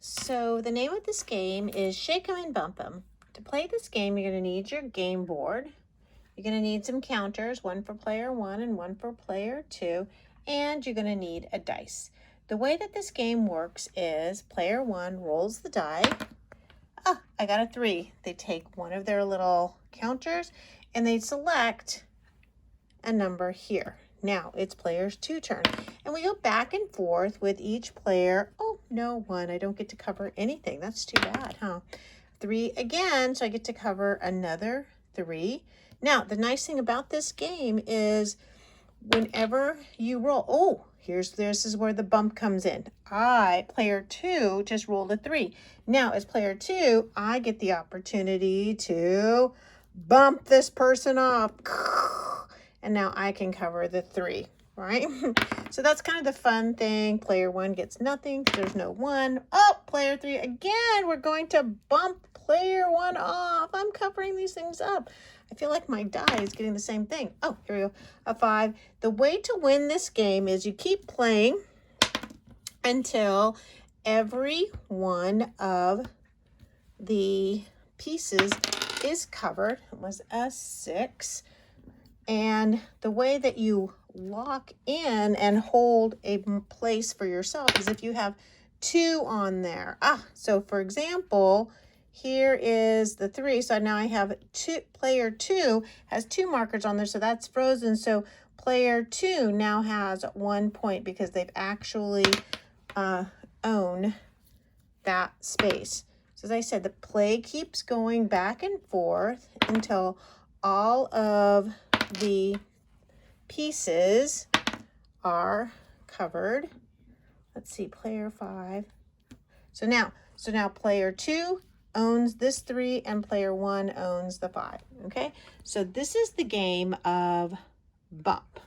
So the name of this game is Shake 'em and Bump 'em. To play this game, you're going to need your game board. You're going to need some counters, one for player 1 and one for player 2, and you're going to need a dice. The way that this game works is player 1 rolls the die. I got a 3. They take one of their little counters and they select a number here. Now it's player's 2 turn. And we go back and forth with each player. Oh, no, 1. I don't get to cover anything. That's too bad, huh? 3 again, so I get to cover another 3. Now, the nice thing about this game is whenever you roll, this is where the bump comes in. Player 2, just rolled a 3. Now, as player 2, I get the opportunity to bump this person off. And now I can cover the 3, right? So that's kind of the fun thing. Player 1 gets nothing because there's no 1. Oh, player 3, again, we're going to bump player 1 off. I'm covering these things up. I feel like my die is getting the same thing. Oh, here we go, a 5. The way to win this game is you keep playing until every one of the pieces is covered. It was a 6. And the way that you lock in and hold a place for yourself is if you have 2 on there. So for example, here is the 3. So now I have player 2 has 2 markers on there, so that's frozen. So player 2 now has 1 point because they've actually owned that space. So as I said, the play keeps going back and forth until all of the pieces are covered. Let's see, player 5. So now player 2 owns this 3 and player 1 owns the 5. Okay, so this is the game of bump.